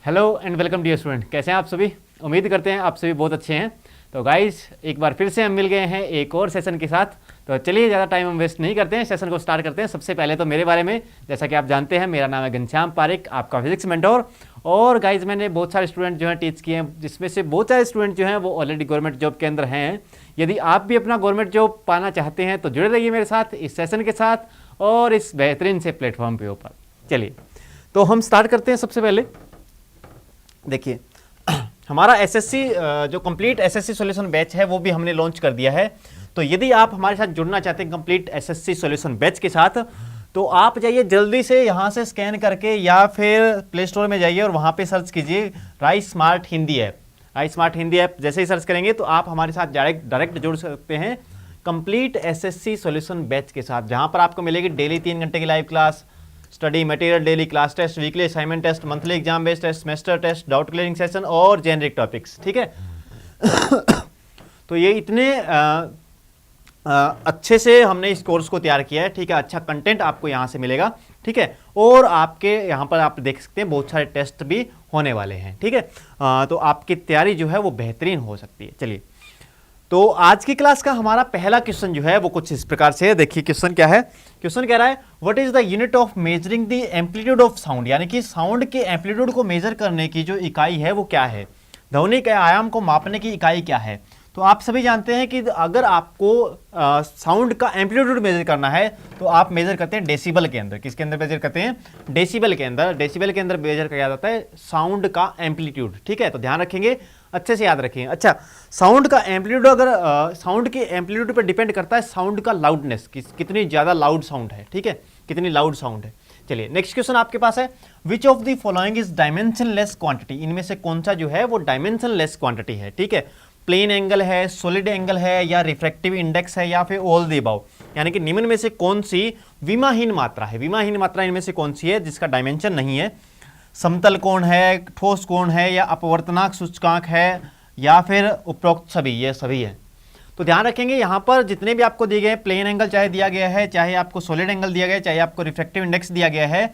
Hello and welcome dear student. कैसे हैं आप सभी? उम्मीद करते हैं आप सभी बहुत अच्छे हैं। तो गाइस एक बार फिर से हम मिल गए हैं एक और सेशन के साथ। तो चलिए ज़्यादा टाइम हम वेस्ट नहीं करते हैं, सेशन को स्टार्ट करते हैं। सबसे पहले तो मेरे बारे में, जैसा कि आप जानते हैं, मेरा नाम है घनश्याम पारिक, आपका फिजिक्स मेंटोर। और गाइज मैंने बहुत सारे स्टूडेंट जो हैं टीच किए हैं, जिसमें से बहुत सारे स्टूडेंट जो हैं वो ऑलरेडी गवर्नमेंट जॉब के अंदर हैं। यदि आप भी अपना गवर्नमेंट जॉब पाना चाहते हैं तो जुड़े रहिए मेरे साथ इस सेशन के साथ और इस बेहतरीन से प्लेटफॉर्म के ऊपर। चलिए तो हम स्टार्ट करते हैं। सबसे पहले देखिए हमारा एसएससी जो कंप्लीट एसएससी सॉल्यूशन बैच है वो भी हमने लॉन्च कर दिया है। तो यदि आप हमारे साथ जुड़ना चाहते हैं कंप्लीट एसएससी सॉल्यूशन बैच के साथ, तो आप जाइए जल्दी से यहाँ से स्कैन करके या फिर प्ले स्टोर में जाइए और वहाँ पे सर्च कीजिए rice smart Hindi app. Rice smart Hindi app जैसे ही सर्च करेंगे तो आप हमारे साथ डायरेक्ट जुड़ सकते हैं कंप्लीट एसएससी सॉल्यूशन बैच के साथ, जहाँ पर आपको मिलेगी डेली 3 घंटे की live class, study material, daily class test, weekly assignment test, monthly exam based test, semester test, doubt clearing session और जेनरिक टॉपिक्स। ठीक है तो ये इतने अच्छे से हमने इस कोर्स को तैयार किया है। ठीक है, अच्छा कंटेंट आपको यहाँ से मिलेगा। ठीक है, और आपके यहाँ पर आप देख सकते हैं बहुत सारे टेस्ट भी होने वाले हैं। ठीक है, तो आपकी तैयारी जो है वो बेहतरीन हो सकती है। चलिए तो आज की क्लास का हमारा पहला क्वेश्चन जो है वो कुछ इस प्रकार से है। देखिए क्वेश्चन क्या है। क्वेश्चन कह रहा है what is the unit of measuring the amplitude of sound, यानी कि साउंड के एम्पलीट्यूड को मेजर करने की जो इकाई है वो क्या है। ध्वनि के आयाम को मापने की इकाई क्या है। तो आप सभी जानते हैं कि अगर आपको साउंड का एम्पलीट्यूड मेजर करना है तो आप मेजर करते हैं डेसिबल के अंदर। किसके अंदर मेजर करते हैं? डेसिबल के अंदर। डेसिबल के अंदर मेजर किया जाता है साउंड का एम्पलीट्यूड। ठीक है, तो ध्यान रखेंगे, अच्छे से याद रखेंगे। अच्छा, साउंड का एम्पलीट्यूड अगर साउंड के एम्पलीट्यूड पर डिपेंड करता है साउंड का लाउडनेस, कितनी ज़्यादा लाउड साउंड है। ठीक है, कितनी लाउड साउंड है। चलिए नेक्स्ट क्वेश्चन आपके पास है which of the following is dimensionless quantity, इनमें से कौन सा जो है वो डायमेंशनलेस क्वांटिटी है। ठीक है, प्लेन एंगल है, सॉलिड एंगल है, या रिफ्रैक्टिव इंडेक्स है, या फिर ऑल द अबव, यानी कि निम्न में से कौन सी विमाहीन मात्रा है। विमाहीन मात्रा इनमें से कौन सी है जिसका डायमेंशन नहीं है। समतल कोण है, ठोस कोण है, या अपवर्तनांक सूचकांक है, या फिर उपरोक्त सभी, ये सभी है। तो ध्यान रखेंगे यहाँ पर जितने भी आपको दिए गए प्लेन एंगल चाहे दिया गया है, चाहे आपको सॉलिड एंगल दिया गया है, चाहे आपको रिफ्रैक्टिव इंडेक्स दिया गया है,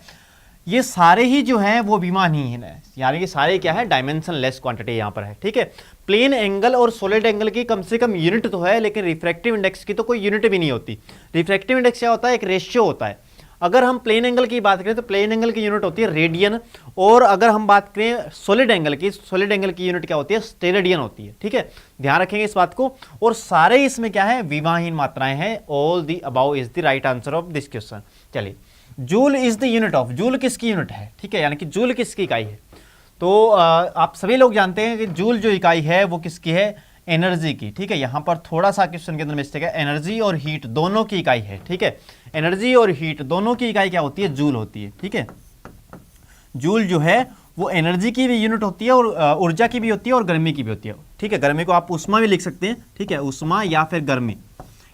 ये सारे ही जो हैं वो विमाहीन है, यानी कि सारे क्या है डायमेंशन लेस क्वांटिटी यहाँ पर है। ठीक है, प्लेन एंगल और सॉलिड एंगल की कम से कम यूनिट तो है, लेकिन रिफ्रैक्टिव इंडेक्स की तो कोई यूनिट भी नहीं होती। रिफ्रैक्टिव इंडेक्स क्या होता है? एक रेशियो होता है। अगर हम प्लेन एंगल की बात करें तो प्लेन एंगल की यूनिट होती है रेडियन, और अगर हम बात करें सॉलिड एंगल की, सॉलिड एंगल की यूनिट क्या होती है? स्टेरेडियन होती है। ठीक है, ध्यान रखेंगे इस बात को। और सारे इसमें क्या है? विमाहीन मात्राएं हैं। All the above is the right answer of this question. चलिए, joule is the unit of, joule किसकी यूनिट है? ठीक है, यानी कि जूल किसकी इकाई है? तो आप सभी लोग जानते हैं कि जूल जो इकाई है वो किसकी है? एनर्जी की। ठीक है, यहां पर थोड़ा सा क्वेश्चन के अंदर मिस्टेक है। एनर्जी और हीट दोनों की इकाई है। ठीक है, एनर्जी और हीट दोनों की इकाई क्या होती है? जूल होती है। ठीक है, जूल जो है वो एनर्जी की भी यूनिट होती है और ऊर्जा की भी होती है और गर्मी की भी होती है। ठीक है, गर्मी को आप उष्मा भी लिख सकते हैं। ठीक है, उष्मा या फिर गर्मी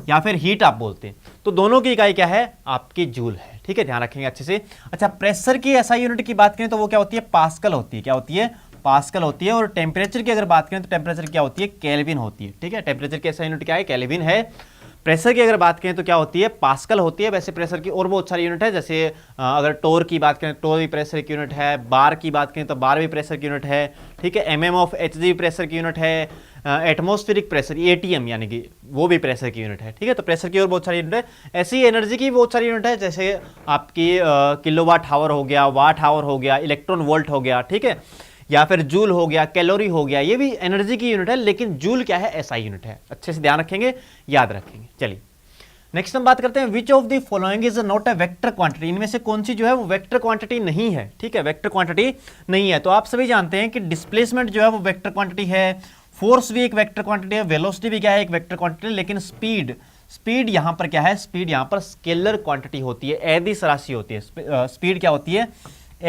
या फिर हीट आप बोलते हैं। तो दोनों की इकाई क्या है? आपकी जूल है। ठीक है, ध्यान रखेंगे अच्छे से। अच्छा, प्रेशर की एसआई यूनिट की बात करें तो वो क्या होती है? पास्कल होती है। क्या होती है? पास्कल होती है। और टेम्परेचर की अगर बात करें तो टेम्परेचर क्या होती है? केल्विन होती है। ठीक है, टेम्परेचर की एसआई यूनिट क्या है? केल्विन है। प्रेशर की अगर बात करें तो क्या होती है? पास्कल होती है। वैसे प्रेशर की और बहुत सारी यूनिट है, जैसे अगर टोर की बात करें टोर भी प्रेशर की यूनिट है, बार की बात करें तो बार भी प्रेशर की यूनिट है। ठीक है, एमएम ऑफ एचजी प्रेशर की यूनिट है। एटमॉस्फेरिक प्रेशर एटीएम यानी कि वो भी प्रेशर की यूनिट है। ठीक है, तो प्रेशर की और बहुत सारी यूनिट है। ऐसी एनर्जी की बहुत सारी यूनिट है, जैसे आपकी किलोवाट हावर हो गया, वाट हावर हो गया, इलेक्ट्रॉन वोल्ट हो गया। ठीक है, या फिर जूल हो गया, कैलोरी हो गया, ये भी एनर्जी की यूनिट है, लेकिन जूल क्या है? एसआई यूनिट है। अच्छे से ध्यान रखेंगे, याद रखेंगे। चलिए नेक्स्ट हम बात करते हैं विच of the following is not a vector quantity, इनमें से कौन सी जो है वो वेक्टर क्वांटिटी नहीं है। ठीक है, वेक्टर क्वांटिटी नहीं है। तो आप सभी जानते हैं कि डिस्प्लेसमेंट जो है वो वेक्टर क्वांटिटी है, फोर्स भी एक वेक्टर क्वांटिटी है, वेलोसिटी भी क्या है? एक वेक्टर क्वांटिटी, लेकिन स्पीड यहां पर क्या है? स्पीड यहां पर स्केलर क्वांटिटी होती है, अदिश राशि होती है। स्पीड क्या होती है?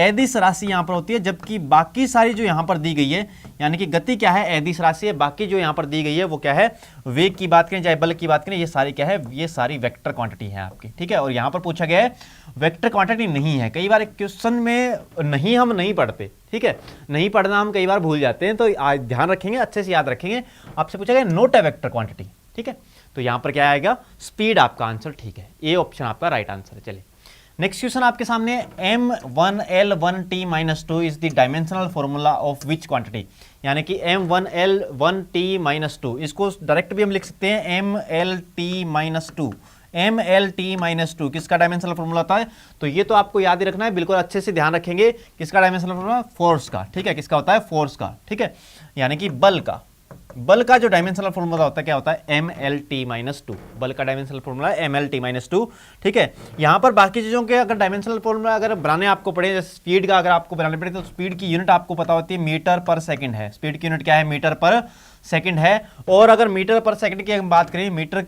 अदिश राशि यहां पर होती है, जबकि बाकी सारी जो यहां पर दी गई है, यानी कि गति क्या है? अदिश राशि है। बाकी जो यहां पर दी गई है वो क्या है? वेग की बात करें चाहे बल की बात करें, ये सारी क्या है? ये सारी वेक्टर क्वांटिटी है आपकी। ठीक है, और यहां पर पूछा गया है वेक्टर क्वांटिटी नहीं है। कई बार क्वेश्चन में नहीं हम नहीं पढ़ते। ठीक है, नहीं पढ़ना हम कई बार भूल जाते हैं, तो ध्यान रखेंगे, अच्छे से याद रखेंगे। आपसे पूछा गया नोट अ वेक्टर क्वांटिटी। ठीक है, तो यहां पर क्या आएगा? स्पीड आपका आंसर। ठीक है, ए ऑप्शन आपका राइट आंसर है। चलिए नेक्स्ट क्वेश्चन आपके सामने M1L1T-2 is the dimensional formula of which quantity, यानी कि M1L1T-2, इसको डायरेक्ट भी हम लिख सकते हैं MLT-2। MLT-2 किसका डायमेंशनल फॉर्मूला होता है? तो ये तो आपको याद ही रखना है, बिल्कुल अच्छे से ध्यान रखेंगे। किसका डायमेंशनल फॉर्मूला? फोर्स का, ठीक है। किसका होता है? फोर्स का, ठीक है, यानी कि बल का। बल का जो डायमेंशनल फॉर्मूला होता है क्या होता है? MLT-2। बल का डायमेंशनल फॉर्मूला MLT-2, ठीक है। यहां पर बाकी चीजों के अगर डायमेंशनल फॉर्मूला अगर बनाने आपको पड़े, जैसे स्पीड का अगर आपको बनाने पड़े, तो स्पीड की यूनिट आपको पता होती है मीटर पर सेकंड है। स्पीड की यूनिट क्या है? मीटर पर सेकंड है। और अगर मीटर पर सेकंड की हम बात करें, मीटर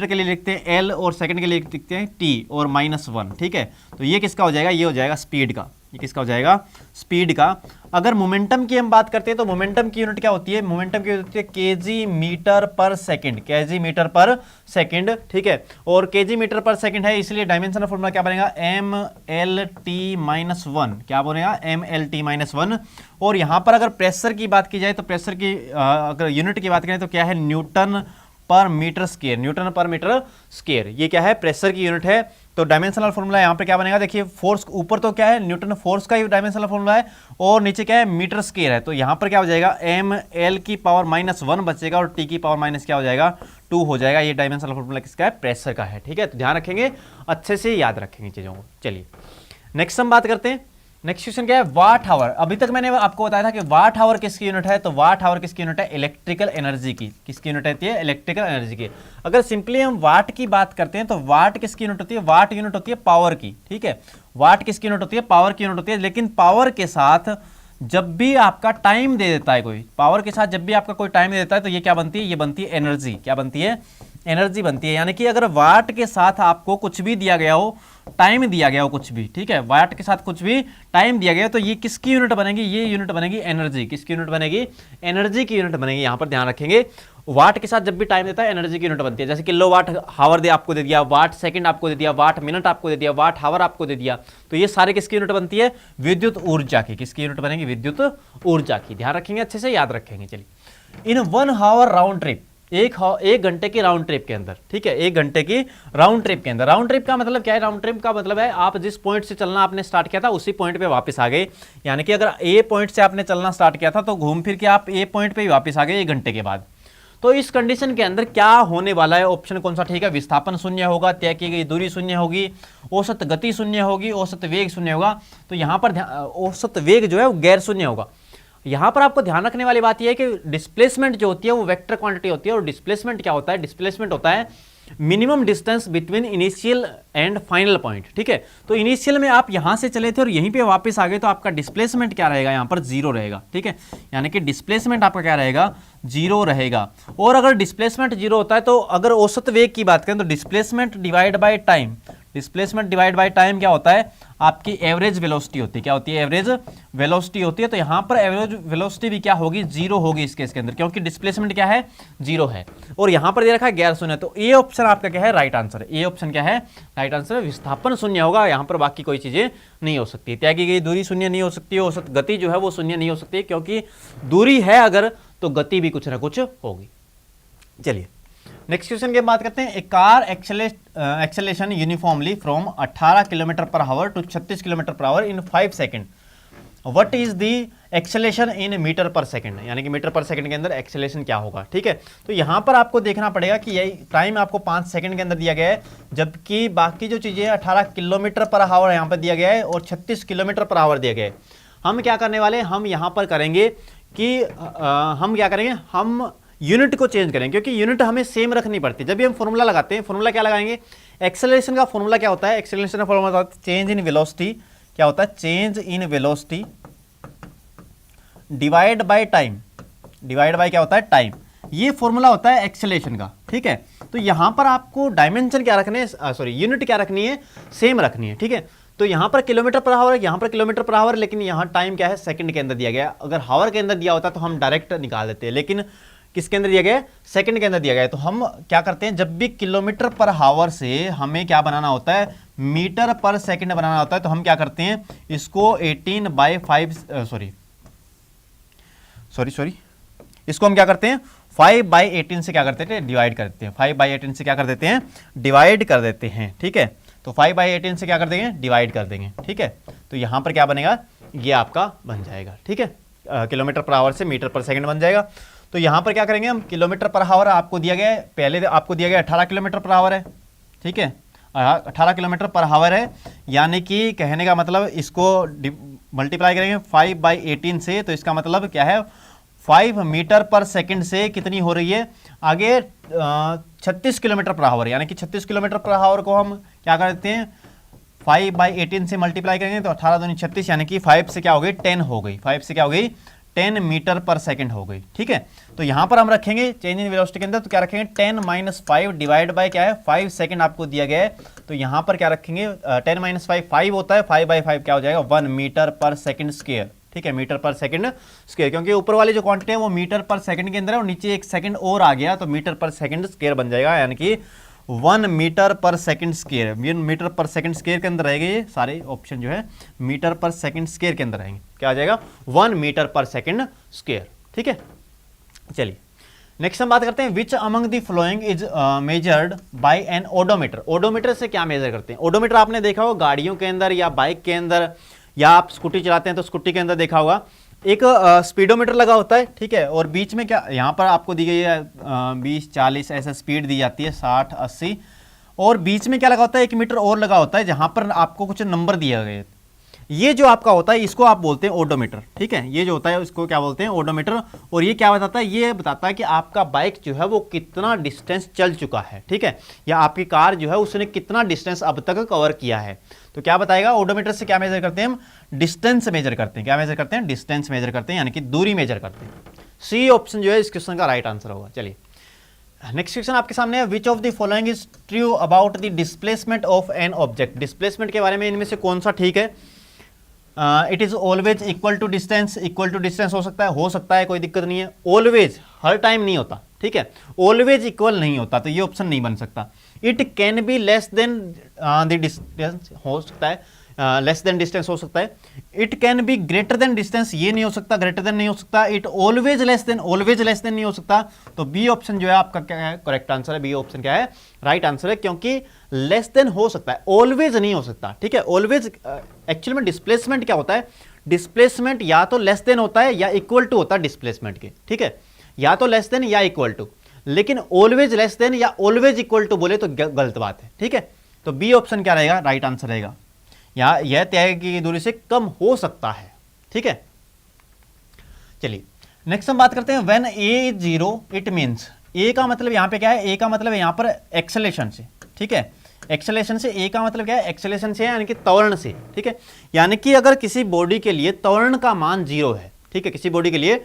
के लिए लिखते हैं L और सेकंड के लिए लिखते हैं T और -1, ठीक है। तो ये किसका हो जाएगा? ये हो जाएगा स्पीड का। ये किसका हो जाएगा? स्पीड का। अगर मोमेंटम की हम बात करते हैं तो मोमेंटम की यूनिट क्या होती है? मोमेंटम की यूनिट होती है KG metre per second, KG metre per second, ठीक है। और केजी मीटर पर सेकंड है, इसलिए डायमेंशनल फॉर्मूला क्या बनेगा? MLT-1। क्या बनेगा? MLT-1। और यहां पर अगर प्रेशर की बात की जाए तो प्रेशर की अगर यूनिट की बात करें तो क्या है? न्यूटन पर मीटर स्क्वायर। न्यूटन पर मीटर स्क्वायर, ये क्या है? प्रेशर की यूनिट है। तो डायमेंशनल फॉर्मूला यहां पे क्या बनेगा? देखिए, फोर्स ऊपर तो क्या है? न्यूटन फोर्स का ही डायमेंशनल फॉर्मूला है, और नीचे क्या है? मीटर स्क्वायर है। तो यहां पर क्या हो जाएगा? ML-1 बचेगा और T की पावर माइनस क्या हो जाएगा? 2 हो जाएगा। ये डायमेंशनल फॉर्मूला किसका है? प्रेशर का है, ठीक है। तो ध्यान रखेंगे, अच्छे से याद रखेंगे चीजों को। चलिए नेक्स्ट हम बात करते हैं। नेक्स्ट क्वेश्चन क्या है? Watt hour. अभी तक मैंने आपको बताया था कि वाट आवर किसकी यूनिट है? तो वाट आवर किसकी यूनिट है? इलेक्ट्रिकल एनर्जी की। किसकी यूनिट होती है? इलेक्ट्रिकल एनर्जी की। अगर सिंपली हम वाट की बात करते हैं तो वाट किसकी यूनिट होती है? वाट यूनिट होती है पावर की, ठीक है। वाट किसकी यूनिट होती है? पावर की यूनिट होती है। लेकिन पावर के साथ जब भी आपका टाइम दे देता है कोई, पावर के साथ जब भी आपका कोई टाइम दे देता है तो ये क्या बनती है? ये बनती है एनर्जी। क्या बनती है? एनर्जी बनती है। यानी कि अगर वाट के साथ आपको कुछ भी दिया गया हो, टाइम दिया गया हो कुछ भी, ठीक है, वाट के साथ कुछ भी टाइम दिया गया तो ये किसकी यूनिट बनेगी? ये यूनिट बनेगी एनर्जी। किसकी यूनिट बनेगी? एनर्जी की यूनिट बनेगी। यहां पर ध्यान रखेंगे, वाट के साथ जब भी टाइम देता है एनर्जी की यूनिट बनती है। जैसे किलो वाट हावर आपको दे दिया, वाट सेकंड आपको दे दिया, वाट मिनट आपको दे दिया, वाट हावर आपको दे दिया, तो ये सारे किसकी यूनिट बनती है? विद्युत ऊर्जा की। किसकी यूनिट बनेगी? विद्युत ऊर्जा की। ध्यान रखेंगे, अच्छे से याद रखेंगे। चलिए, इन 1 आवर राउंड ट्रिप, एक घंटे की राउंड ट्रिप के अंदर, ठीक है, 1 घंटे की राउंड ट्रिप के अंदर। राउंड ट्रिप का मतलब क्या है? राउंड ट्रिप का मतलब है आप जिस पॉइंट से चलना आपने स्टार्ट किया था उसी पॉइंट पे वापस आ गए। यानी कि अगर ए पॉइंट से आपने चलना स्टार्ट किया था तो घूम फिर के आप ए पॉइंट पे ही वापस आ गए 1 घंटे के बाद। तो इस कंडीशन के अंदर क्या होने वाला है? ऑप्शन कौन सा ठीक है? विस्थापन शून्य होगा, तय की गई दूरी शून्य होगी, औसत गति शून्य होगी, औसत वेग शून्य होगा। तो यहां पर औसत वेग जो है वो गैर शून्य होगा। यहां पर आपको ध्यान रखने वाली बात यह है कि डिस्प्लेसमेंट जो होती है वो वेक्टर क्वांटिटी होती है। और डिस्प्लेसमेंट क्या होता है? डिस्प्लेसमेंट होता है minimum distance between initial and final point, ठीक है। तो इनिशियल में आप यहां से चले थे और यहीं पे वापस आ गए तो आपका डिस्प्लेसमेंट क्या रहेगा? यहां पर 0 रहेगा, ठीक है। यानी कि डिस्प्लेसमेंट आपका क्या रहेगा? 0 रहेगा। और अगर डिस्प्लेसमेंट 0 होता है तो अगर औसत वेग की बात करें तो displacement divide by time, displacement divide by time क्या होता है? आपकी एवरेज वेलोसिटी होती है। क्या होती है? एवरेज वेलोसिटी होती है। तो यहां पर एवरेज वेलोसिटी भी क्या होगी? 0 होगी इस केस के अंदर, क्योंकि डिस्प्लेसमेंट क्या है? 0 है। और यहां पर दे रखा है गैर शून्य। तो ए ऑप्शन आपका क्या है? Right answer. ए ऑप्शन क्या है? Right answer. विस्थापन शून्य होगा, यहां पर बाकी कोई चीजें नहीं हो सकती। तय की गई दूरी शून्य नहीं हो सकती, औसत गति जो है वो शून्य नहीं हो सकती, क्योंकि दूरी है अगर तो गति भी कुछ ना कुछ होगी। चलिए नेक्स्ट क्वेश्चन की बात करते हैं। A car acceleration uniformly from 18 kilometre per hour to 36 kilometre per hour in 5 second. What is the acceleration in metre per second? यानी कि मीटर पर सेकंड के अंदर एक्सेलेरेशन क्या होगा, ठीक है। तो यहां पर आपको देखना पड़ेगा कि यही टाइम आपको 5 सेकंड के अंदर दिया गया है, जबकि बाकी जो चीजें 18 किलोमीटर पर आवर यहां पर दिया गया है और 36 किलोमीटर पर आवर दिया गया है। हम क्या करने वाले हैं? हम यहां पर करेंगे कि हम क्या करेंगे? हम यूनिट को चेंज करें, क्योंकि यूनिट हमें सेम रखनी पड़ती है। जब भी हम फॉर्मूला लगाते हैं, फॉर्मूला क्या लगाएंगे? एक्सेलरेशन का फॉर्मूला क्या होता है? एक्सेलरेशन का फॉर्मूला होता है चेंज इन वेलोसिटी। क्या होता है? Change in velocity divide by time. Divide by क्या होता है? टाइम। ये फॉर्मूला होता है एक्सेलरेशन का, ठीक है। तो यहां पर आपको डायमेंशन क्या रखने है? सॉरी, यूनिट क्या रखनी है? सेम रखनी है, ठीक है। तो यहां पर किलोमीटर पर आवर है, यहां पर किलोमीटर पर आवर, लेकिन यहां टाइम क्या है? सेकंड के अंदर दिया गया है। अगर हावर के अंदर दिया होता तो हम डायरेक्ट निकाल देते हैं, लेकिन किसके अंदर दिया गया है? सेकंड के अंदर दिया गया है। तो हम क्या करते हैं? जब भी किलोमीटर पर आवर से हमें क्या बनाना होता है? मीटर पर सेकंड बनाना होता है। तो हम क्या करते हैं? इसको 18/5 सॉरी इसको हम क्या करते हैं? 5/18 से क्या करते हैं? डिवाइड करते हैं। 5/18 से क्या कर देते हैं? डिवाइड कर देते हैं, ठीक है। तो 5/18 से क्या कर देंगे, डिवाइड कर देंगे, ठीक है। तो यहाँ पर क्या बनेगा, ये आपका बन जाएगा, ठीक है, किलोमीटर पर आवर से मीटर पर सेकंड बन जाएगा। तो यहाँ पर क्या करेंगे हम, किलोमीटर पर आवर आपको दिया गया है, पहले आपको दिया गया 18 किलोमीटर पर आवर है, ठीक है, 18 किलोमीटर पर आवर है, यानी कि कहने का मतलब इसको मल्टीप्लाई करेंगे 5/18 से, तो इसका मतलब क्या है, 5 मीटर पर सेकंड से कितनी हो रही है आगे, 36 किलोमीटर पर आवर, यानी कि 36 किलोमीटर पर आवर को हम क्या करते हैं 5/18 से मल्टीप्लाई करेंगे, तो 18 दूनी 36, यानी कि 5 से क्या हो गई 10 हो गई, 5 से क्या हो गई 10 मीटर पर सेकंड हो गई, ठीक है। तो यहां पर हम रखेंगे चेंज इन वेलोसिटी के अंदर, तो क्या रखेंगे 10 - 5 डिवाइड बाय क्या है 5 सेकंड आपको दिया गया है, तो यहां पर क्या रखेंगे 10 - 5 5 होता है, 5/5 क्या हो जाएगा 1 मीटर पर सेकंड स्क्वायर, ठीक है, मीटर पर सेकंड स्क्वायर, क्योंकि ऊपर वाली जो क्वांटिटी है वो मीटर पर सेकंड के अंदर है और नीचे एक सेकंड और आ गया तो मीटर पर सेकंड स्क्वायर बन जाएगा, यानी कि 1 metre per second square, metre per second square के अंदर रहेंगे ये सारे ऑप्शन जो है मीटर पर सेकंड स्क्वायर के अंदर रहेंगे, क्या आ जाएगा 1 मीटर पर सेकंड स्क्वायर, ठीक है। चलिए नेक्स्ट हम बात करते हैं, which among the following is measured by an odometer. Odometer से क्या मेजर करते हैं, ओडोमीटर आपने देखा हो गाड़ियों के अंदर या बाइक के अंदर, या आप स्कूटी चलाते हैं तो स्कूटी के अंदर देखा होगा एक स्पीडोमीटर लगा होता है, ठीक है, और बीच में क्या यहाँ पर आपको दी गई है 20 40 ऐसा स्पीड दी जाती है 60 80, और बीच में क्या लगा होता है 1 मीटर और लगा होता है जहाँ पर आपको कुछ नंबर दिया गया है, ये जो आपका होता है इसको आप बोलते हैं ओडोमीटर, ठीक है, ये जो होता है इसको क्या बोलते हैं ओडोमीटर। और ये क्या बताता है, ये बताता है कि आपका बाइक जो है वो कितना डिस्टेंस चल चुका है, ठीक है, या आपकी कार जो है उसने कितना डिस्टेंस अब तक कवर किया है। तो क्या बताएगा, ओडोमीटर से क्या मेजर करते हैं हम, डिस्टेंस मेजर करते हैं, क्या मेजर करते हैं, डिस्टेंस मेजर करते हैं, यानी कि दूरी मेजर करते हैं। सी ऑप्शन जो है इस क्वेश्चन का राइट आंसर होगा। चलिए नेक्स्ट क्वेश्चन आपके सामने है, which of the following is true about the displacement of an object. Displacement के बारे में इनमें से कौन सा ठीक है। It is always equal to distance, equal to distance हो सकता है कोई दिक्कत नहीं है। ऑलवेज हर टाइम नहीं होता, ठीक है, ऑलवेज इक्वल नहीं होता, तो ये ऑप्शन नहीं बन सकता। It can be less than the distance हो सकता है, लेस देन डिस्टेंस हो सकता है। It can be greater than distance, ये नहीं हो सकता, ग्रेटर देन नहीं हो सकता। इट ऑलवेज लेस देन नहीं हो सकता। तो बी ऑप्शन जो है आपका क्या है, करेक्ट आंसर है, बी ऑप्शन क्या है, राइट आंसर है, क्योंकि लेस देन हो सकता है, ऑलवेज नहीं हो सकता, ठीक है। ऑलवेज एक्चुअली में डिस्प्लेसमेंट क्या होता है, डिस्प्लेसमेंट या तो लेस देन होता है या इक्वल टू होता है डिस्प्लेसमेंट के, ठीक है, या तो लेस देन या इक्वल टू, लेकिन ऑलवेज लेस देन या ऑलवेज इक्वल टू बोले तो गलत बात है, ठीक है। तो बी ऑप्शन क्या रहेगा, राइट आंसर रहेगा, या यह तय की दूरी से कम हो सकता है, ठीक है। चलिए नेक्स्ट हम बात करते हैं, when A is 0 it means, A का मतलब यहां पे क्या है, ए का मतलब यहां पर एक्सेलेरेशन से, ठीक है, एक्सेलेरेशन से, ए का मतलब क्या है, एक्सेलेरेशन से यानी कि त्वरण से, ठीक है, यानी कि अगर किसी बॉडी के लिए त्वरण का मान 0 है, ठीक है, किसी बॉडी के लिए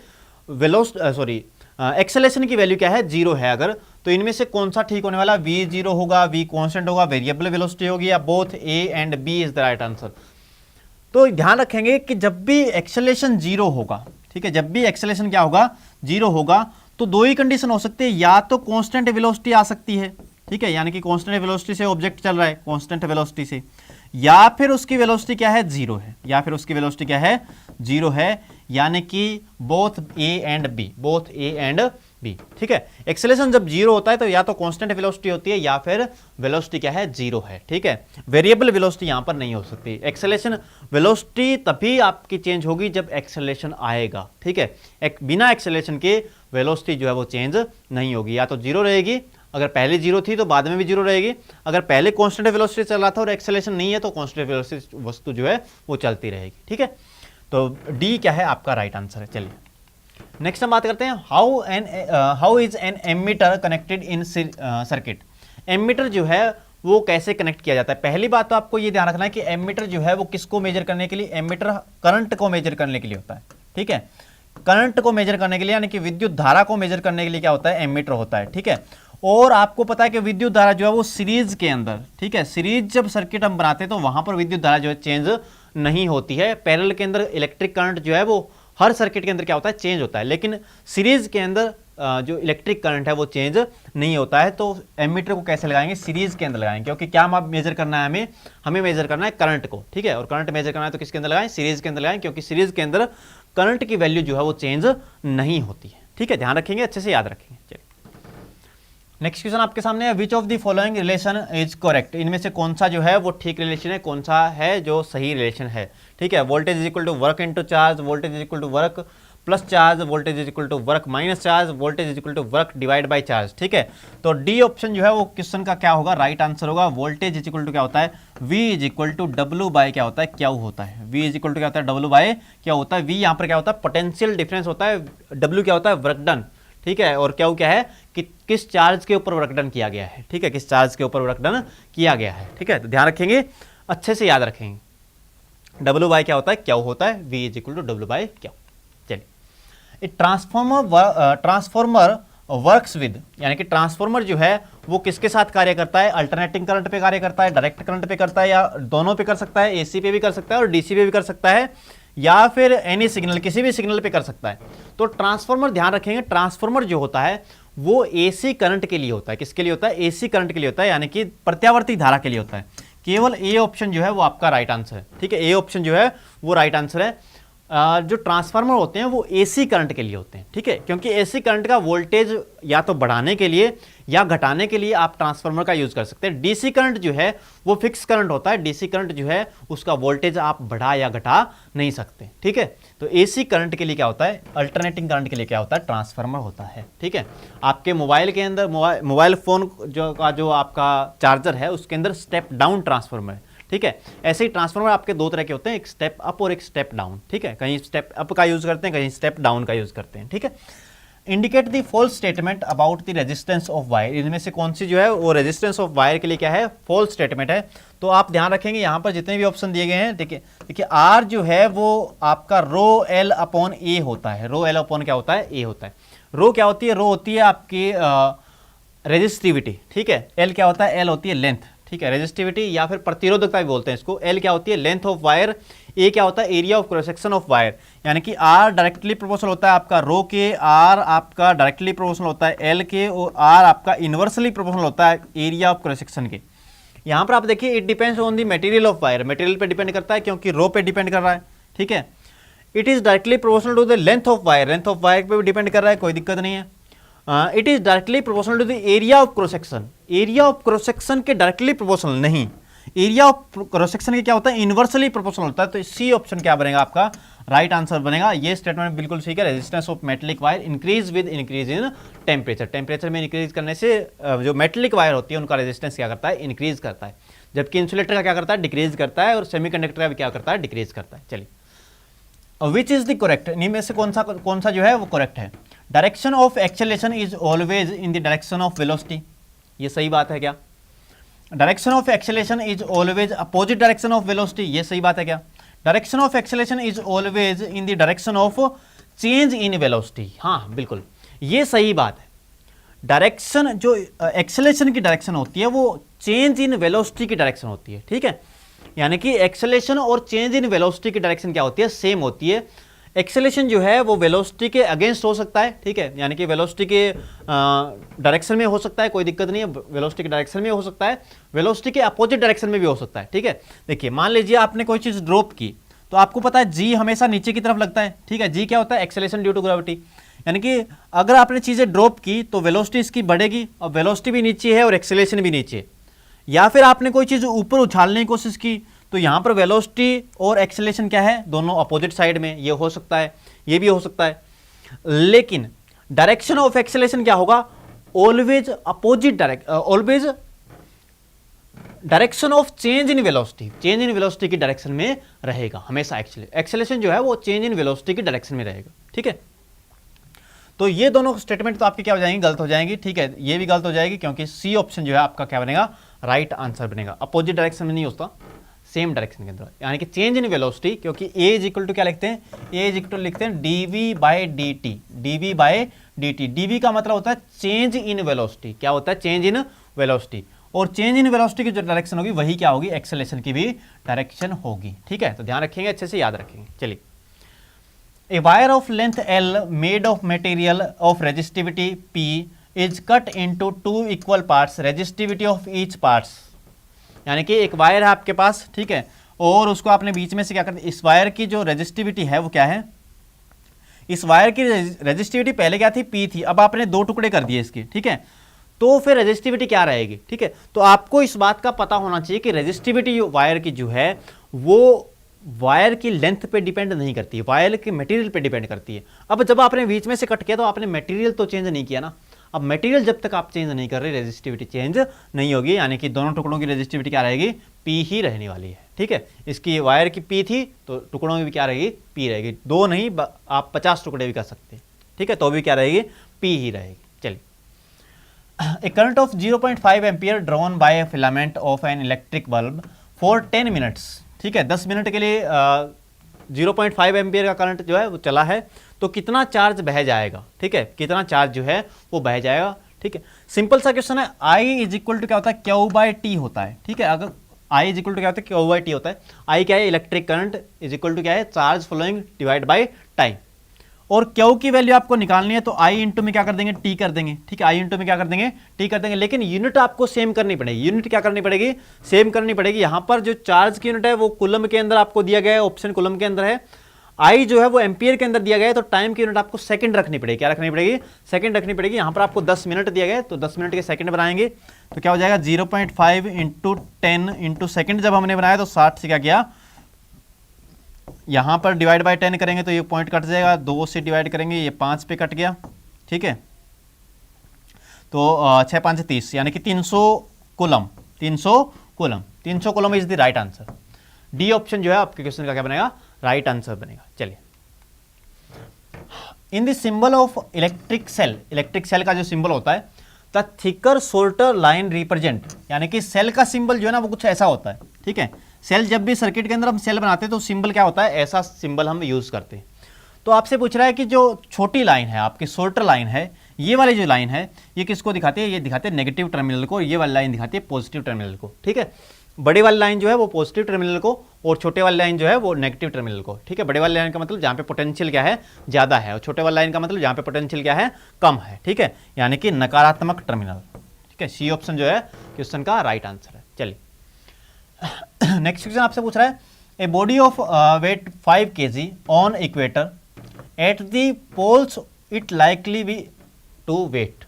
एक्सेलेरेशन की वैल्यू क्या है 0 है अगर, तो इनमें से कौन सा ठीक होने वाला, v0 होगा, v कांस्टेंट होगा, वेरिएबल वेलोसिटी होगी, या both A and B is the right answer. तो ध्यान रखेंगे कि जब भी एक्सेलेरेशन 0 होगा, ठीक है, जब भी एक्सेलेरेशन क्या होगा 0 होगा, तो दो ही कंडीशन हो सकती है, या तो कांस्टेंट वेलोसिटी आ सकती है, ठीक है, यानी कि कांस्टेंट वेलोसिटी से ऑब्जेक्ट चल रहा है कांस्टेंट वेलोसिटी से, या फिर उसकी वेलोसिटी क्या है 0 है, या फिर उसकी वेलोसिटी क्या है 0 है, यानी कि बोथ ए एंड बी, ठीक है। एक्सेलेरेशन जब 0 होता है तो या तो कांस्टेंट वेलोसिटी होती है या फिर वेलोसिटी क्या है 0 है, ठीक है, वेरिएबल वेलोसिटी यहां पर नहीं हो सकती। एक्सेलेरेशन वेलोसिटी तभी आपकी चेंज होगी जब एक्सेलेरेशन आएगा, ठीक है, बिना एक्सेलेरेशन के वेलोसिटी जो है वो चेंज नहीं होगी, या तो 0 रहेगी, अगर पहले 0 थी तो बाद में भी 0 रहेगी, अगर पहले कांस्टेंट वेलोसिटी चल रहा था और एक्सेलेरेशन नहीं है तो कांस्टेंट वेलोसिटी वस्तु जो है वो चलती रहेगी, ठीक है। तो डी क्या है आपका राइट आंसर है। चलिए नेक्स्ट हम बात करते हैं, how is an ammeter connected in circuit. Ammeter जो है वो कैसे कनेक्ट किया जाता है। पहली बात तो आपको ये ध्यान रखना है कि एमीटर जो है वो किसको मेजर करने के लिए, एमीटर करंट को मेजर करने के लिए होता है, ठीक है, करंट को मेजर करने के लिए, यानी कि विद्युत धारा को मेजर करने के लिए क्या होता है, एमीटर होता है, ठीक है। और आपको पता है कि विद्युत धारा जो है वो सीरीज के अंदर, ठीक है, सीरीज जब सर्किट हम बनाते हैं तो वहां पर विद्युत धारा जो है चेंज नहीं होती है। पैरेलल के अंदर इलेक्ट्रिक करंट जो है वो हर सर्किट के अंदर क्या होता है, चेंज होता है, लेकिन सीरीज के अंदर जो इलेक्ट्रिक करंट है वो चेंज नहीं होता है। तो एमीटर को कैसे लगाएंगे, सीरीज के अंदर लगाएंगे, क्योंकि क्या मेजर करना है हमें मेजर करना है करंट को, ठीक है, और करंट मेजर करना है तो किसके अंदर लगाएं, सीरीज के अंदर लगाएं, क्योंकि सीरीज के अंदर करंट की वैल्यू जो है वो चेंज नहीं होती है, ठीक है, ध्यान रखेंगे, अच्छे से याद रखेंगे। चलिए नेक्स्ट क्वेश्चन आपके सामने है, which of the following relation is correct, इनमें से कौन सा जो है वो ठीक रिलेशन है, कौन सा है जो सही रिलेशन है। ठीक है, voltage is equal to work into charge, voltage is equal to work plus charge, voltage is equal to work minus charge, voltage is equal to work divide by charge. ठीक है, तो डी ऑप्शन जो है वो question का क्या होगा, right answer होगा। वोल्टेज इज इक्वल टू क्या होता है, V is equal to W by क्या होता है, क्यू होता है। वी इज इक्वल टू क्या होता है, डब्ल्यू बाय क्या होता है। वी यहाँ पर क्या होता है, पोटेंशियल डिफरेंस होता है, डब्ल्यू क्या होता है, वर्क डन। ठीक है, और क्या है कि किस चार्ज के ऊपर वर्क डन किया गया है। ठीक है, किस चार्ज के ऊपर वर्क डन किया गया है। ठीक है, तो ध्यान रखेंगे, अच्छे से याद रखेंगे। डब्ल्यू बाय क्या होता है, क्यू होता है, V is equal to W by Q. चलिए, ट्रांसफॉर्मर वर्क्स विद, यानी कि ट्रांसफॉर्मर जो है वो किसके साथ कार्य करता है, अल्टरनेटिंग करंट पे कार्य करता है, डायरेक्ट करंट पे करता है, या दोनों पे कर सकता है, एसी पे भी कर सकता है और डीसी पे भी कर सकता है, या फिर एनी सिग्नल, किसी भी सिग्नल पे कर सकता है। तो ट्रांसफॉर्मर, ध्यान रखेंगे, ट्रांसफॉर्मर जो होता है वो एसी करंट के लिए होता है। किसके लिए होता है, एसी करंट के लिए होता है, यानी कि प्रत्यावर्ती धारा के लिए होता है। केवल ए ऑप्शन जो है वो आपका राइट आंसर है। ठीक है, ए ऑप्शन जो है वो राइट आंसर है। जो ट्रांसफार्मर होते हैं वो एसी करंट के लिए होते हैं। ठीक है, क्योंकि एसी करंट का वोल्टेज या तो बढ़ाने के लिए या घटाने के लिए आप ट्रांसफार्मर का यूज कर सकते हैं। डीसी करंट जो है वो फिक्स करंट होता है, डीसी करंट जो है उसका वोल्टेज आप बढ़ा या घटा नहीं सकते। ठीक है, तो एसी करंट के लिए क्या होता है, अल्टरनेटिंग करंट के लिए क्या होता है, ट्रांसफार्मर होता है। ठीक है, आपके मोबाइल के अंदर, मोबाइल फोन जो आपका चार्जर है उसके अंदर स्टेप डाउन ट्रांसफार्मर है। ठीक है, ऐसे ही ट्रांसफार्मर आपके दो तरह के होते हैं, एक स्टेप अप और एक स्टेप डाउन। ठीक है, कहीं स्टेप अप का यूज करते हैं, कहीं स्टेप डाउन का यूज करते हैं। ठीक है, indicate the false statement about the resistance of wire, इनमें से कौन सी जो है वो रेजिस्टेंस ऑफ वायर के लिए क्या है, फॉल्स स्टेटमेंट है। तो आप ध्यान रखेंगे यहाँ पर जितने भी ऑप्शन दिए गए हैं, देखिए आर जो है वो आपका रो एल अपॉन ए होता है। रो एल अपॉन क्या होता है, ए होता है। रो क्या होती है, रो होती है आपकी रेजिस्टिविटी। ठीक है, एल क्या होता है, एल होती है लेंथ। ठीक है, रेजिस्टिविटी या फिर प्रतिरोधकता भी बोलते हैं इसको। एल क्या होती है, लेंथ ऑफ वायर। ए क्या होता है, area of cross section of wire, यानी कि आर डायरेक्टली प्रोपोर्शनल होता है आपका रो के, आर आपका डायरेक्टली प्रोपोर्शनल होता है एल के, और आर आपका इनवर्सली प्रोपोर्शनल होता है एरिया ऑफ क्रॉस सेक्शन के। यहाँ पर आप देखिए, it depends on the material of wire, material पे डिपेंड करता है क्योंकि रो पे डिपेंड कर रहा है। ठीक है, it is directly proportional to the length of wire, length of wire पे भी डिपेंड कर रहा है, कोई दिक्कत नहीं है। It is directly proportional to the area of cross section, area of cross section के डायरेक्टली प्रोपोर्शनल नहीं, एरिया ऑफ क्रॉस सेक्शन के क्या होता है, इनवर्सली प्रोपोर्शनल होता है। तो सी ऑप्शन क्या बनेगा आपका, राइट आंसर बनेगा। ये स्टेटमेंट बिल्कुल ठीक है। Resistance of metallic wire increase with increase in temperature, temperature में इंक्रीज करने से जो मेटेलिक वायर होती है उनका रेजिस्टेंस क्या करता है, इंक्रीज करता है, जबकि इंसुलेटर का क्या करता है, डिक्रीज करता है, और सेमीकंडक्टर का भी क्या करता है, डिक्रीज करता है। चलिए, विच इज द करेक्ट, इनमें से कौन सा जो है वो करेक्ट है। Direction of acceleration is always in the direction of velocity, ये सही बात है क्या। Direction of acceleration is always opposite direction of velocity, ये सही बात है क्या। Direction of acceleration is always in the direction of change in velocity, हाँ बिल्कुल ये सही बात है। डायरेक्शन जो एक्सेलरेशन की डायरेक्शन होती है वो चेंज इन वेलोसिटी की डायरेक्शन होती है। ठीक है, यानी कि एक्सेलरेशन और चेंज इन वेलोसिटी की डायरेक्शन क्या होती है, सेम होती है। एक्सेलरेशन जो है वो वेलोसिटी के अगेंस्ट हो सकता है। ठीक है, यानी कि वेलोसिटी के डायरेक्शन में हो सकता है, कोई दिक्कत नहीं है, वेलोसिटी के डायरेक्शन में हो सकता है, वेलोसिटी के अपोजिट डायरेक्शन में भी हो सकता है। ठीक है, देखिए मान लीजिए आपने कोई चीज़ ड्रॉप की, तो आपको पता है जी हमेशा नीचे की तरफ लगता है। ठीक है, जी क्या होता है, एक्सेलरेशन ड्यू टू ग्रेविटी, यानी कि अगर आपने चीज़ें ड्रॉप की तो वेलोसिटी इसकी बढ़ेगी, और वेलोसिटी भी नीचे है और एक्सेलरेशन भी नीचे। या फिर आपने कोई चीज़ ऊपर उछालने की कोशिश की तो यहाँ पर वेलोसिटी और एक्सेलरेशन क्या है, दोनों अपोजिट साइड में, ये हो सकता है, ये भी हो सकता है। लेकिन डायरेक्शन ऑफ एक्सेलरेशन क्या होगा, always opposite always direction of change in velocity, change in velocity की डायरेक्शन में रहेगा हमेशा। एक्सेलरेशन जो है वो चेंज इन वेलोसिटी की डायरेक्शन में रहेगा। ठीक है, तो ये दोनों स्टेटमेंट तो आपकी क्या हो जाएंगी, गलत हो जाएंगी। ठीक है, ये भी गलत हो जाएगी क्योंकि सी ऑप्शन जो है आपका क्या बनेगा, राइट आंसर बनेगा। अपोजिट डायरेक्शन में नहीं होता, सेम डायरेक्शन के अंदर, यानी कि चेंज इन वेलोसिटी, क्योंकि ए इज इक्वल टू क्या लिखते हैं, ए इज इक्वल टू लिखते हैं dv by d t, dv by d t. Dv का मतलब होता है चेंज इन वेलोसिटी, क्या होता है, चेंज इन वेलोसिटी, और चेंज इन वेलोसिटी की जो डायरेक्शन होगी वही क्या होगी, एक्सेलरेशन की भी डायरेक्शन होगी। ठीक है, तो ध्यान रखेंगे, अच्छे से याद रखेंगे। चलिए, a wire of length L made of material of resistivity P is cut into 2 equal parts, resistivity of each parts, यानी कि एक वायर है आपके पास। ठीक है, और उसको आपने बीच में से क्या कर, इस वायर की जो रेजिस्टिविटी है वो क्या है, इस वायर की रेजिस्टिविटी पहले क्या थी, पी थी, अब आपने 2 टुकड़े कर दिए इसके। ठीक है, तो फिर रेजिस्टिविटी क्या रहेगी, ठीक है। तो आपको इस बात का पता होना चाहिए कि रेजिस्टिविटी वायर की जो है वो वायर की लेंथ पे डिपेंड नहीं करती है, वायर के मटेरियल पे डिपेंड करती है। अब जब आपने बीच में से कट किया तो आपने मटेरियल तो चेंज नहीं किया ना। अब मटेरियल जब तक आप चेंज नहीं कर रहे रेजिस्टिविटी चेंज नहीं होगी, यानी कि दोनों टुकड़ों की रेजिस्टिविटी क्या रहेगी, पी ही रहने वाली है, ठीक है। इसकी वायर की पी थी तो टुकड़ों की भी क्या रहेगी, पी रहेगी। दो नहीं, आप 50 टुकड़े भी कर सकते हैं, ठीक है, तो भी क्या रहेगी, पी ही रहेगी। चलिए, a current of 0.5 ampere drawn by filament of an electric bulb for 10 minutes, ठीक है, 10 मिनट के लिए 0.5 एम्पियर का करंट जो है वो चला है, तो कितना चार्ज बह जाएगा, ठीक है, कितना चार्ज जो है वो बह जाएगा, ठीक है। सिंपल सा क्वेश्चन है, आई इज इक्वल टू क्या होता है, क्यू बाय टी होता है, ठीक है। अगर आई इज इक्वल टू क्या होता है, क्यू बाय टी होता है। आई क्या है, electric current is equal to क्या है, charge flowing divide by time. और क्यू की वैल्यू आपको निकालनी है तो आई इंटू में क्या कर देंगे, टी कर देंगे, ठीक है, आई इंटू में क्या कर देंगे, टी कर देंगे। लेकिन यूनिट आपको सेम करनी पड़ेगी, यूनिट क्या करनी पड़ेगी, सेम करनी पड़ेगी। यहां पर जो चार्ज की यूनिट है वो कूलम के अंदर आपको दिया गया है, ऑप्शन कूलम के अंदर है। आई जो है वो एम्पियर के अंदर दिया गया है, तो टाइम की यूनिट आपको सेकंड रखनी पड़ेगी। क्या रखनी पड़ेगी, सेकंड रखनी पड़ेगी। यहां पर आपको 10 मिनट दिया गया है, तो 10 मिनट के सेकंड बनाएंगे तो क्या हो जाएगा, 0.5 इंटू 10 इंटू सेकेंड जब हमने बनाया तो 60 से क्या किया, यहां पर डिवाइड बाय 10 करेंगे तो ये पॉइंट कट जाएगा, 2 से डिवाइड करेंगे ये 5 पे कट गया, ठीक है। तो 6 5 30 यानी कि 300 coulomb, 300 coulomb, 300 coulomb is the right answer. D option जो है आपके क्वेश्चन का क्या बनेगा, राइट आंसर बनेगा। चलिए, in the symbol of electric cell, electric cell का जो सिंबल होता है, the thicker shorter line represent, यानी कि सेल का सिंबल जो है ना वो कुछ ऐसा होता है, ठीक है। सेल जब भी सर्किट के अंदर हम सेल बनाते हैं तो सिंबल क्या होता है, ऐसा सिंबल हम यूज करते हैं। तो आपसे पूछ रहा है कि जो छोटी लाइन है आपकी शॉर्टर लाइन है, ये वाली जो लाइन है ये किसको दिखाती है, ये दिखाते हैं नेगेटिव टर्मिनल को, ये वाली लाइन दिखाती है पॉजिटिव टर्मिनल को, ठीक है। बड़ी वाली लाइन जो है वो पॉजिटिव टर्मिनल को और छोटे वाली लाइन जो है वो नेगेटिव टर्मिनल को, ठीक है। बड़े वाली लाइन का मतलब जहाँ पे पोटेंशियल क्या है, ज़्यादा है, और छोटे वाली लाइन का मतलब जहाँ पे पोटेंशियल क्या है, कम है, ठीक है, यानी कि नकारात्मक टर्मिनल, ठीक है। सी ऑप्शन जो है क्वेश्चन का राइट आंसर है। चलिए, नेक्स्ट क्वेश्चन आपसे पूछ रहा है, a body of weight 5 kg on equator at the poles it likely be to weigh,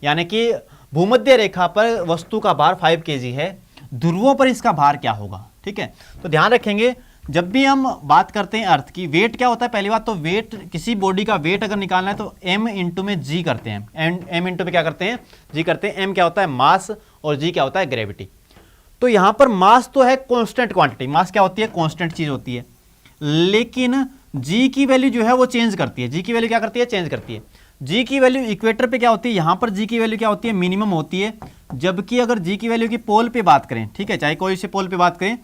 यानी कि भूमध्य रेखा पर वस्तु का भार 5 kg है, ध्रुवों पर इसका भार क्या होगा, ठीक है। तो ध्यान रखेंगे जब भी हम बात करते हैं अर्थ की, वेट क्या होता है, पहली बात तो वेट, किसी बॉडी का वेट अगर निकालना है तो m इंटू में g करते हैं, m इंटू में क्या करते हैं, g करते हैं। m क्या होता है, मास, और g क्या होता है, ग्रेविटी। तो यहां पर मास तो है कांस्टेंट क्वांटिटी, मास क्या होती है, कांस्टेंट चीज होती है, लेकिन g की वैल्यू जो है वो चेंज करती है, g की वैल्यू क्या करती है, चेंज करती है। g की वैल्यू इक्वेटर पे क्या होती है, यहां पर g की वैल्यू क्या होती है, मिनिमम होती है, जबकि अगर g की वैल्यू की पोल पे बात करें, ठीक है, चाहे कोई से पोल पे बात करें,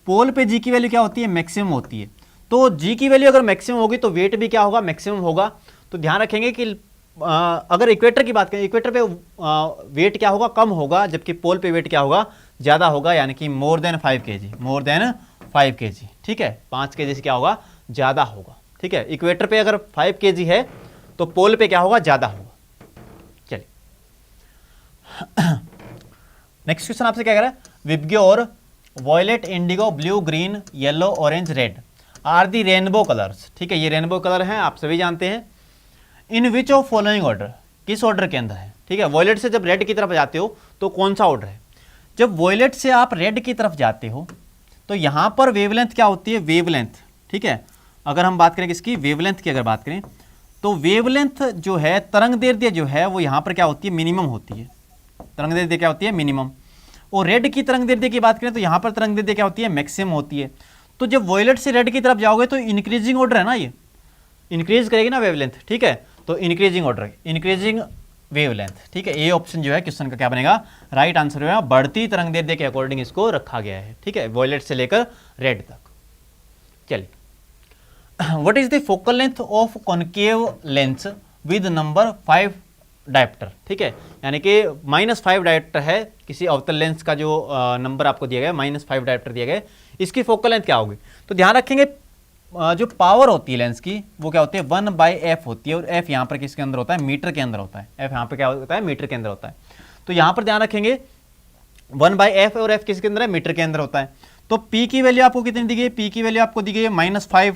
पोल पे g की वैल्यू क्या होती है, मैक्सिमम होती है। तो g की वैल्यू अगर मैक्सिमम होगी तो वेट भी क्या होगा, मैक्सिमम होगा। तो ध्यान रखेंगे कि अगर इक्वेटर की बात करें, इक्वेटर पे वेट क्या होगा, कम होगा, जबकि पोल पे वेट क्या होगा, ज़्यादा होगा, यानी कि more than 5 kg, more than 5 kg, ठीक है, 5 kg से क्या होगा, ज़्यादा होगा, ठीक है। इक्वेटर पे अगर 5 kg है तो पोल पे क्या होगा, ज़्यादा होगा। चलिए, नेक्स्ट क्वेश्चन आपसे क्या कह रहा है, VIBGYOR violet, indigo, blue, green, yellow, orange, red are the rainbow colours, ठीक है, ये रेनबो कलर हैं, आप सभी जानते हैं। इन विच ऑफ फॉलोइंग ऑर्डर, किस ऑर्डर के अंदर है, ठीक है। वॉयलेट से जब रेड की तरफ जाते हो तो कौन सा ऑर्डर है, जब वॉयलेट से आप रेड की तरफ जाते हो तो यहां पर वेवलेंथ क्या होती है, वेवलेंथ, ठीक है। अगर हम बात करें किसकी, वेवलेंथ की अगर बात करें तो वेवलेंथ जो है, तरंग दैर्ध्य जो है वो यहां पर क्या होती है, मिनिमम होती है, तरंग दैर्ध्य क्या होती है, मिनिमम। और रेड की तरंग दैर्ध्य की बात करें तो यहां पर तरंग दैर्ध्य क्या होती है, मैक्सिमम होती है। तो जब वॉयलेट से रेड की तरफ जाओगे तो इंक्रीजिंग ऑर्डर है ना, ये इंक्रीज करेगी ना वेवलेंथ, ठीक है, तो इंक्रीजिंग ऑर्डर, इंक्रीजिंग वेवलेंथ, ठीक है। ए ऑप्शन जो है क्वेश्चन का क्या बनेगा, राइट आंसर जो है, बढ़ती तरंग दैर्ध्य के अकॉर्डिंग इसको रखा गया है, ठीक है, वॉयलेट से लेकर रेड तक। चलिए, what is the focal length of concave lens with number 5 dioptre, ठीक है, यानी कि -5 डायप्टर है, किसी अवतल लेंस का जो नंबर आपको दिया गया -5 डायप्टर दिया गया, इसकी फोकल लेंथ क्या होगी। तो ध्यान रखेंगे जो पावर होती है लेंस की वो क्या होती है, 1/f होती है, और f यहाँ पर किसके अंदर होता है, मीटर के अंदर होता है, f यहाँ पे क्या होता है, मीटर के अंदर होता है। तो यहाँ पर ध्यान रखेंगे 1/f और f किसके अंदर है, मीटर के अंदर होता है। तो p की वैल्यू आपको कितनी दी गई है, p की वैल्यू आपको दी गई है -5,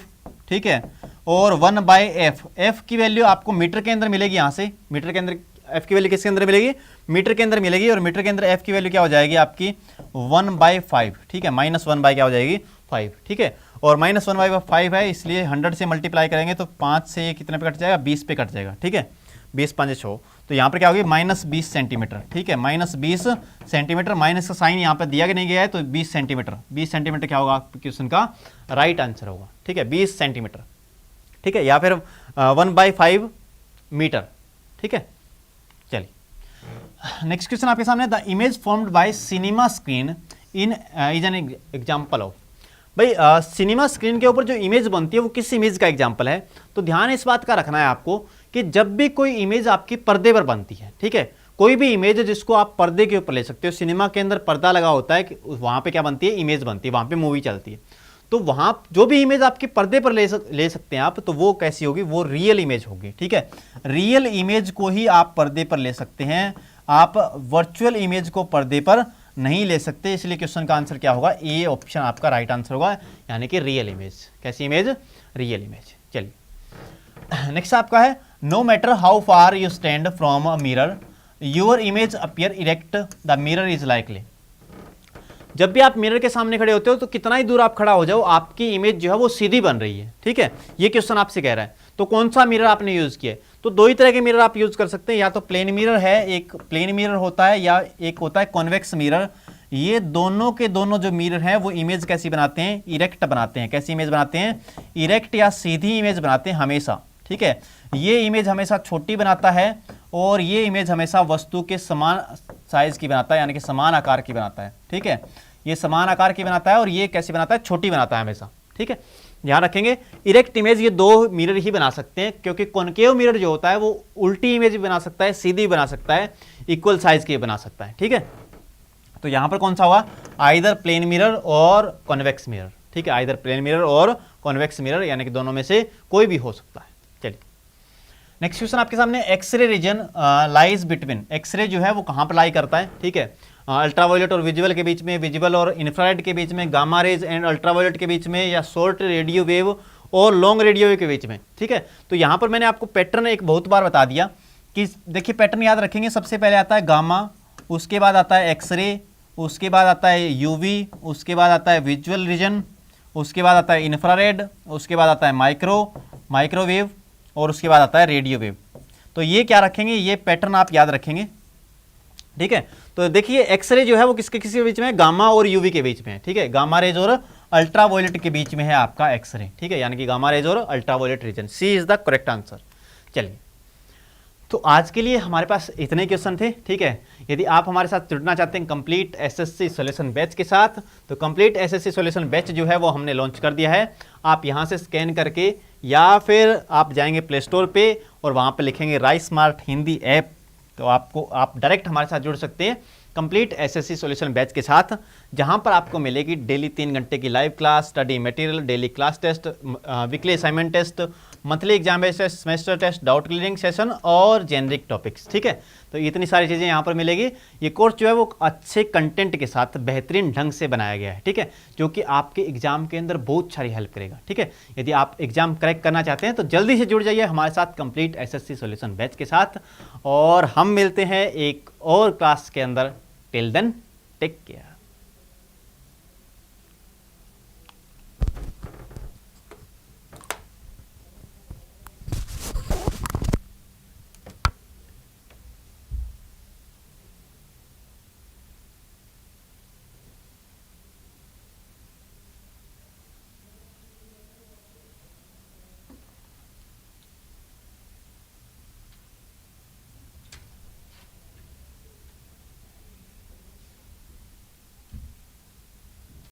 ठीक है, और 1/f, f की वैल्यू आपको मीटर के अंदर मिलेगी, यहाँ से मीटर के अंदर एफ की वैल्यू किसके अंदर मिलेगी, मीटर के अंदर मिलेगी, और मीटर के अंदर एफ की वैल्यू क्या हो जाएगी आपकी 1/5, ठीक है, -1 बाई क्या हो जाएगी 5, ठीक है, और -1/5 है, इसलिए 100 से मल्टीप्लाई करेंगे तो 5 से कितने पे कट जाएगा, 20 पे कट जाएगा, ठीक है, 20 5 6, तो यहाँ पर क्या होगी -20 सेंटीमीटर, ठीक है, -20 सेंटीमीटर, माइनस का साइन यहाँ पर दिया नहीं गया है तो 20 सेंटीमीटर, 20 सेंटीमीटर क्या होगा क्वेश्चन का राइट आंसर होगा, ठीक है, 20 सेंटीमीटर, ठीक है, या फिर 1/5 मीटर, ठीक है। चलिए नेक्स्ट क्वेश्चन आपके सामने, the image formed by cinema screen in is an example of, भाई सिनेमा स्क्रीन के ऊपर जो इमेज बनती है वो किस इमेज का एग्जाम्पल है, तो ध्यान इस बात का रखना है आपको कि जब भी कोई इमेज आपकी पर्दे पर बनती है, ठीक है, कोई भी इमेज है जिसको आप पर्दे के ऊपर ले सकते हो, सिनेमा के अंदर पर्दा लगा होता है कि वहां पे क्या बनती है, इमेज बनती है, वहां पे मूवी चलती है, तो वहां जो भी इमेज आपके पर्दे पर ले सकते हैं आप, तो वो कैसी होगी, वो रियल इमेज होगी, ठीक है, रियल इमेज को ही आप पर्दे पर ले सकते हैं, आप वर्चुअल इमेज को पर्दे पर नहीं ले सकते, इसलिए क्वेश्चन का आंसर क्या होगा, ए ऑप्शन आपका राइट आंसर होगा, यानी कि रियल इमेज, कैसी इमेज, रियल इमेज। चलिए नेक्स्ट आपका है, no matter how far you stand from a mirror your image appear erect, the mirror is likely, जब भी आप मिरर के सामने खड़े होते हो तो कितना ही दूर आप खड़ा हो जाओ, आपकी इमेज जो है वो सीधी बन रही है, ठीक है, ये क्वेश्चन आपसे कह रहा है, तो कौन सा मिरर आपने यूज किया, तो दो ही तरह के मिरर आप यूज कर सकते हैं, या तो प्लेन मिरर है, एक प्लेन मिरर होता है, या एक होता है कॉन्वेक्स मिरर, ये दोनों के दोनों जो मिरर हैं वो इमेज कैसी बनाते हैं, इरेक्ट बनाते हैं, कैसी इमेज बनाते हैं, इरेक्ट या सीधी इमेज बनाते हैं हमेशा, ठीक है, ये इमेज हमेशा छोटी बनाता है, और ये इमेज हमेशा वस्तु के समान साइज की बनाता है, यानी कि समान आकार की बनाता है, ठीक है, ये समान आकार की बनाता है, और ये कैसी बनाता है, छोटी बनाता है हमेशा, ठीक है, ध्यान रखेंगे, इरेक्ट इमेज ये दो मिरर ही बना सकते हैं, क्योंकि कॉनकेव मिरर जो होता है वो उल्टी इमेज भी बना सकता है, सीधी बना सकता है, इक्वल साइज की बना सकता है, ठीक है, तो यहां पर कौन सा होगा, आइदर प्लेन मिरर और कॉन्वेक्स मिरर, ठीक है, आइदर प्लेन मिरर और कॉन्वेक्स मिरर, यानी कि दोनों में से कोई भी हो सकता है। चलिए नेक्स्ट क्वेश्चन आपके सामने, X-ray region lies between, X-ray जो है वो कहां पर लाई करता है, ठीक है, अल्ट्रावायलेट और विजुअल के बीच में, विजुअल और इंफ्रारेड के बीच में, गामा रेज एंड अल्ट्रावायलेट के बीच में, या शॉर्ट रेडियो वेव और लॉन्ग रेडियो वेव के बीच में, ठीक है, तो यहाँ पर मैंने आपको पैटर्न एक बहुत बार बता दिया कि देखिए पैटर्न याद रखेंगे, सबसे पहले आता है गामा, उसके बाद आता है एक्सरे, उसके बाद आता है यूवी, उसके बाद आता है विजुअल रीजन, उसके बाद आता है इंफ्रारेड, उसके बाद आता है माइक्रोवेव, और उसके बाद आता है रेडियो वेव, तो ये क्या रखेंगे, ये पैटर्न आप याद रखेंगे, ठीक है, तो देखिए एक्सरे जो है वो किसके बीच में है, गामा और यूवी के बीच में है, ठीक है, गामा रेज और अल्ट्रावायलेट के बीच में है आपका एक्सरे, ठीक है, यानी कि गामा रेज और ultraviolet region, C is the correct answer. चलिए तो आज के लिए हमारे पास इतने क्वेश्चन थे, ठीक है, यदि आप हमारे साथ जुड़ना चाहते हैं कंप्लीट एसएससी सॉल्यूशन बैच के साथ, तो कंप्लीट एसएससी सॉल्यूशन बैच जो है वो हमने लॉन्च कर दिया है, आप यहां से स्कैन करके या फिर आप जाएंगे प्ले स्टोर पे और वहां पे लिखेंगे राइस स्मार्ट हिंदी ऐप, तो आप डायरेक्ट हमारे साथ जुड़ सकते हैं कंप्लीट एसएससी सॉल्यूशन बैच के साथ, जहां पर आपको मिलेगी डेली 3 घंटे की live class, study material, daily class test, weekly assignment test, monthly exam based test, semester test, doubt clearing session और जेनरिक टॉपिक्स, ठीक है, तो इतनी सारी चीज़ें यहाँ पर मिलेगी। ये कोर्स जो है वो अच्छे कंटेंट के साथ बेहतरीन ढंग से बनाया गया है, ठीक है, जो कि आपके एग्जाम के अंदर बहुत सारी हेल्प करेगा, ठीक है, यदि आप एग्जाम क्रैक करना चाहते हैं तो जल्दी से जुड़ जाइए हमारे साथ कंप्लीट एसएससी सॉल्यूशन बैच के साथ, और हम मिलते हैं एक और क्लास के अंदर। Till then take care.